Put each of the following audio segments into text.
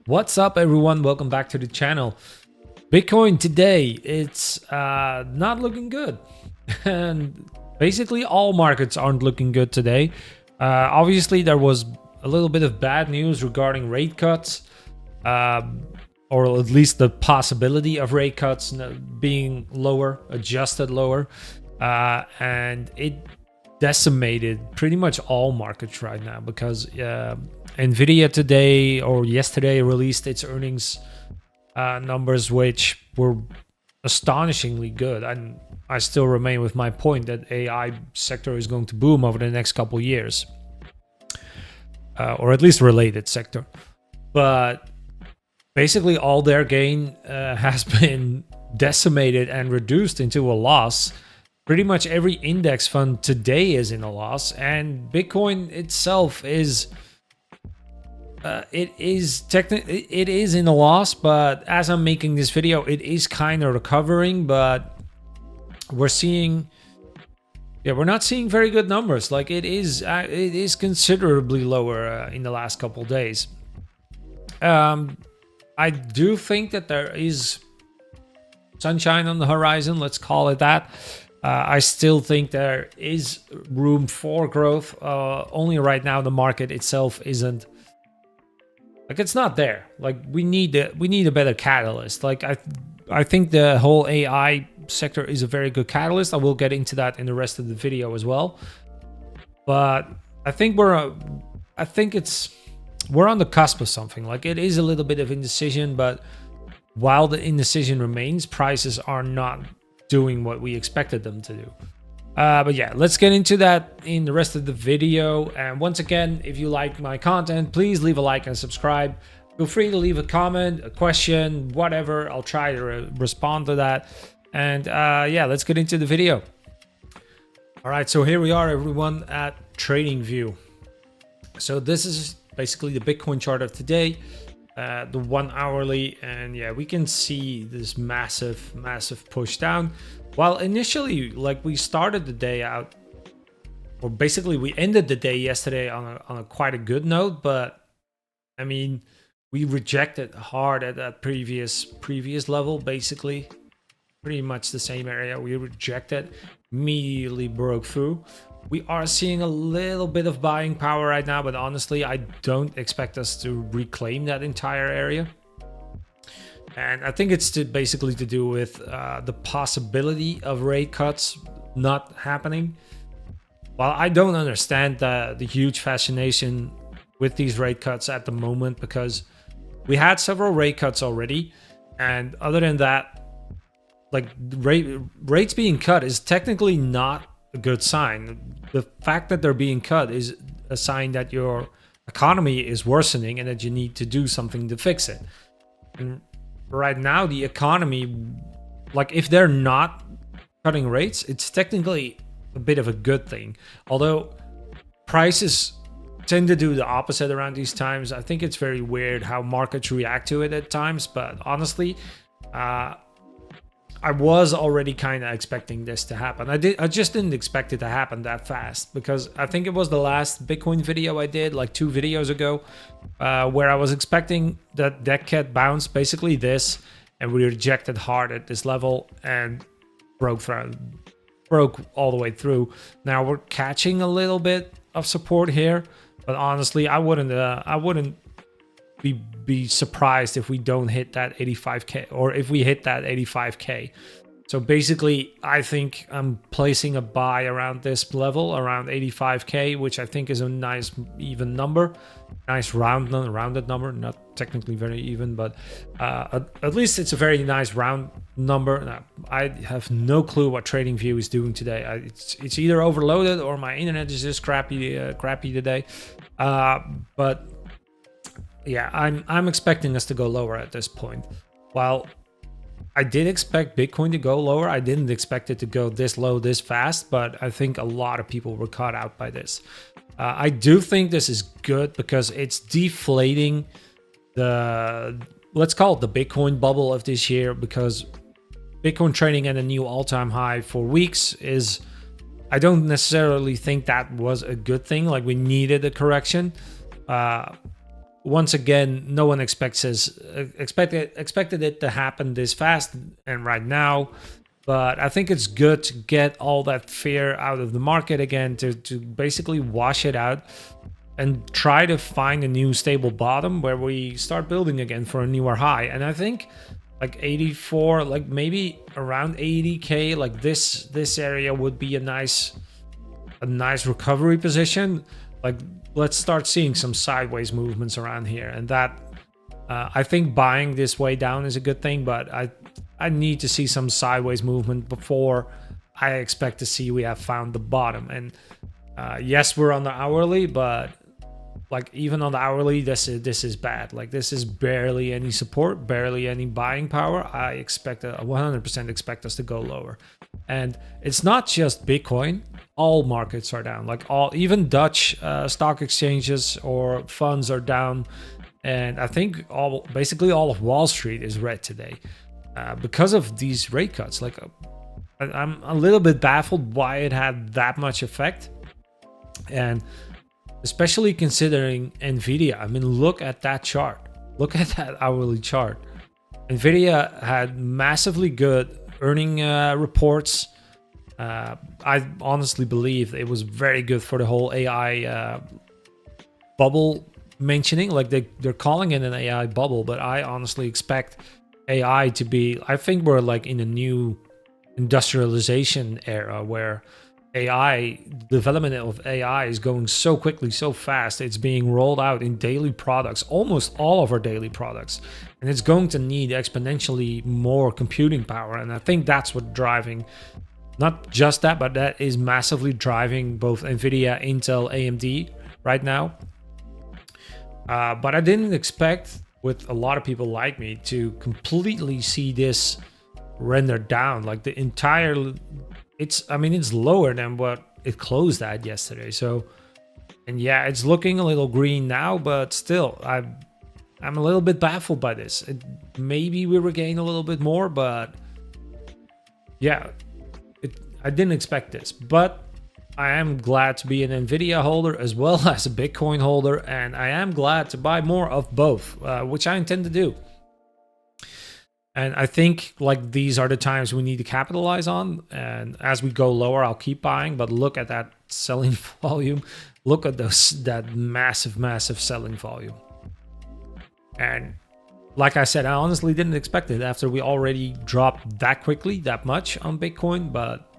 What's up, everyone? Welcome back to the channel. Bitcoin today, it's not looking good. And basically all markets aren't looking good today. Obviously, there was a little bit of bad news regarding rate cuts, or at least the possibility of rate cuts being lower, adjusted lower. And it decimated pretty much all markets right now because Nvidia today or yesterday released its earnings numbers, which were astonishingly good. And I still remain with my point that AI sector is going to boom over the next couple years, or at least related sector. But basically, all their gain has been decimated and reduced into a loss. Pretty much every index fund today is in a loss, and Bitcoin itself is it is in a loss. But as I'm making this video, it is kind of recovering, but we're not seeing very good numbers. Like it is considerably lower in the last couple days. I do think that there is sunshine on the horizon, let's call it that. I still think there is room for growth. Only right now the market itself isn't, like, it's not there. Like we need a better catalyst. Like I think the whole AI sector is a very good catalyst. I will get into that in the rest of the video as well. But I think we're on the cusp of something. Like it is a little bit of indecision, but while the indecision remains, prices are not doing what we expected them to do. But yeah, let's get into that in the rest of the video. And once again, if you like my content, please leave a like and subscribe. Feel free to leave a comment, a question, whatever. I'll try to respond to that. And yeah, let's get into the video. All right, so here we are, everyone, at TradingView. So this is basically the Bitcoin chart of today, the 1 hourly, and yeah, we can see this massive push down. While initially, like, we started the day out, or basically we ended the day yesterday on a quite a good note, but I mean, we rejected hard at that previous level, basically pretty much the same area we rejected, immediately broke through. We are seeing a little bit of buying power right now, but honestly, I don't expect us to reclaim that entire area. And I think it's basically to do with the possibility of rate cuts not happening. While I don't understand the huge fascination with these rate cuts at the moment, because we had several rate cuts already. And other than that, like, rates being cut is technically not a good sign. The fact that they're being cut is a sign that your economy is worsening and that you need to do something to fix it. And right now, the economy, like, if they're not cutting rates, it's technically a bit of a good thing. Although prices tend to do the opposite around these times. I think it's very weird how markets react to it at times, but honestly, I was already kind of expecting this to happen. I just didn't expect it to happen that fast, because I think it was the last Bitcoin video I did, like 2 videos ago, where I was expecting that cat bounce, basically this, and we rejected hard at this level and broke all the way through. Now we're catching a little bit of support here, but honestly, I wouldn't be surprised if we don't hit that 85k, or if we hit that 85k. So basically, I think I'm placing a buy around this level, around 85k, which I think is a nice even number, nice rounded number, not technically very even, but at least it's a very nice round number. Now, I have no clue what TradingView is doing today. It's either overloaded or my internet is just crappy today. But yeah, I'm expecting us to go lower at this point. While I did expect Bitcoin to go lower, I didn't expect it to go this low this fast, but I think a lot of people were caught out by this. I do think this is good because it's deflating the, let's call it the Bitcoin bubble of this year, because Bitcoin trading at a new all-time high for weeks is, I don't necessarily think that was a good thing. Like, we needed a correction. once again, no one expected it to happen this fast and right now. But I think it's good to get all that fear out of the market again, to basically wash it out and try to find a new stable bottom where we start building again for a newer high. And I think like 84, like maybe around 80k, like this area would be a nice recovery position. Like, let's start seeing some sideways movements around here, and that I think buying this way down is a good thing, but I need to see some sideways movement before I expect to see we have found the bottom. And yes, we're on the hourly, but like even on the hourly, this is bad. Like, this is barely any support, barely any buying power. I expect 100% expect us to go lower. And it's not just Bitcoin. All markets are down. Like, even Dutch stock exchanges or funds are down. And I think basically all of Wall Street is red today because of these rate cuts. Like, I'm a little bit baffled why it had that much effect. And especially considering Nvidia. I mean, look at that chart. Look at that hourly chart. Nvidia had massively good earning reports. I honestly believe it was very good for the whole AI bubble mentioning. Like, they're calling it an AI bubble, but I honestly expect AI to be, I think we're like in a new industrialization era where development of AI is going so quickly, so fast. It's being rolled out in daily products, almost all of our daily products. And it's going to need exponentially more computing power. And I think that's what driving, not just that, but that is massively driving both Nvidia, Intel, AMD right now. But I didn't expect, with a lot of people like me, to completely see this render down. Like, the entire, it's lower than what it closed at yesterday. So, and yeah, it's looking a little green now, but still, I'm a little bit baffled by this. Maybe we regain a little bit more, but yeah, I didn't expect this. But I am glad to be an Nvidia holder as well as a Bitcoin holder, and I am glad to buy more of both, which I intend to do. And I think like these are the times we need to capitalize on. And as we go lower, I'll keep buying. But look at that selling volume. Look at that massive selling volume. And like I said, I honestly didn't expect it after we already dropped that quickly, that much on Bitcoin. But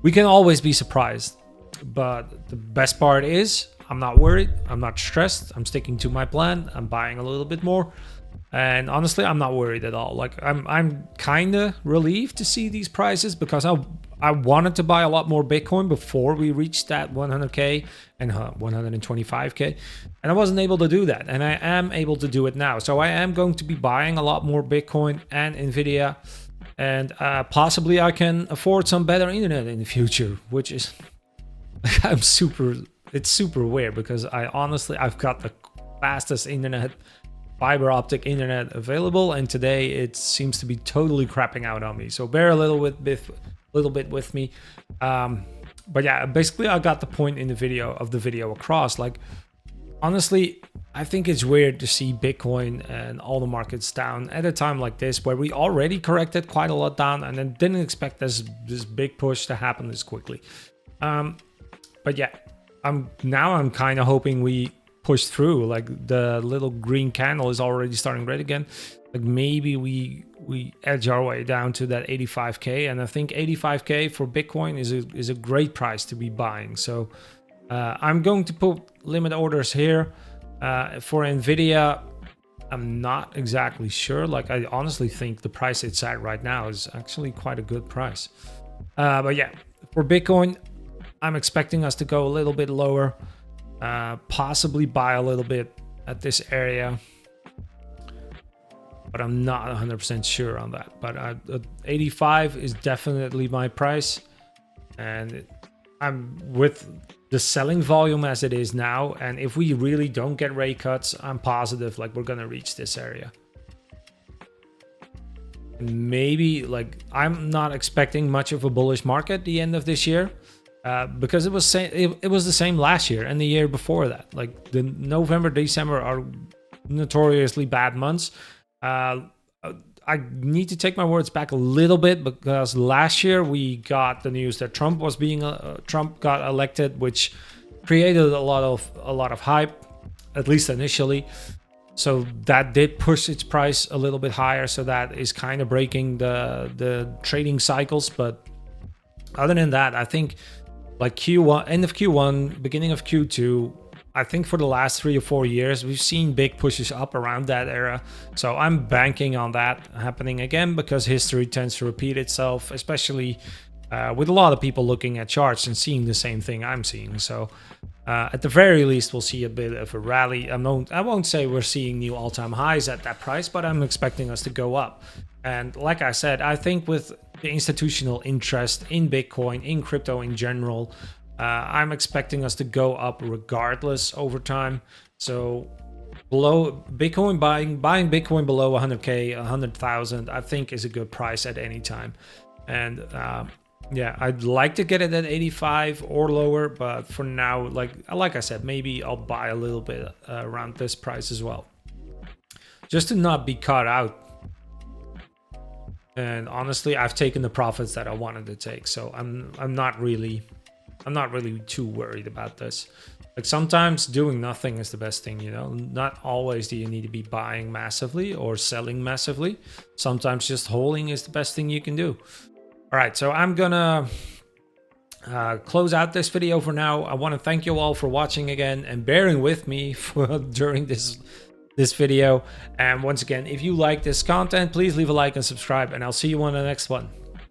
we can always be surprised. But the best part is, I'm not worried. I'm not stressed. I'm sticking to my plan. I'm buying a little bit more. And honestly, I'm not worried at all. Like, I'm kind of relieved to see these prices, because I wanted to buy a lot more Bitcoin before we reached that 100K and 125K. And I wasn't able to do that. And I am able to do it now. So I am going to be buying a lot more Bitcoin and Nvidia. And possibly I can afford some better internet in the future, which is, it's super weird, because I've got the fastest internet, fiber optic internet available, and today it seems to be totally crapping out on me. So bear a little bit with me. But yeah, basically I got the point in the video across. Like, honestly, I think it's weird to see Bitcoin and all the markets down at a time like this, where we already corrected quite a lot down and then didn't expect this big push to happen this quickly. But yeah, I'm kind of hoping we push through. Like, the little green candle is already starting red again. Like, maybe we edge our way down to that 85K, and I think 85K for Bitcoin is a great price to be buying. So I'm going to put limit orders here. For Nvidia, I'm not exactly sure. Like, I honestly think the price it's at right now is actually quite a good price. But yeah, for Bitcoin, I'm expecting us to go a little bit lower, possibly buy a little bit at this area, but I'm not 100% sure on that. But 85 is definitely my price, and I'm with the selling volume as it is now. And if we really don't get rate cuts, I'm positive like we're gonna reach this area. And maybe, like, I'm not expecting much of a bullish market at the end of this year. because it was the same last year and the year before that. Like the November, December are notoriously bad months. I need to take my words back a little bit, because last year we got the news that Trump got elected, which created a lot of hype, at least initially. So that did push its price a little bit higher. So that is kind of breaking the trading cycles. But other than that, I think like Q1, end of Q1, beginning of Q2, I think for the last 3 or 4 years, we've seen big pushes up around that era. So I'm banking on that happening again, because history tends to repeat itself, especially with a lot of people looking at charts and seeing the same thing I'm seeing. So at the very least, we'll see a bit of a rally. I won't say we're seeing new all-time highs at that price, but I'm expecting us to go up. And like I said, I think with the institutional interest in Bitcoin, in crypto in general, I'm expecting us to go up regardless over time. So below Bitcoin, buying Bitcoin below 100K, 100,000, I think is a good price at any time. And yeah, I'd like to get it at 85 or lower, but for now, like I said, maybe I'll buy a little bit around this price as well, just to not be caught out. And honestly, I've taken the profits that I wanted to take, so I'm not really too worried about this. Like sometimes doing nothing is the best thing, you know. Not always do you need to be buying massively or selling massively. Sometimes just holding is the best thing you can do. All right, so I'm gonna close out this video for now. I want to thank you all for watching again and bearing with me during this video. And once again, if you like this content, please leave a like and subscribe, and I'll see you on the next one.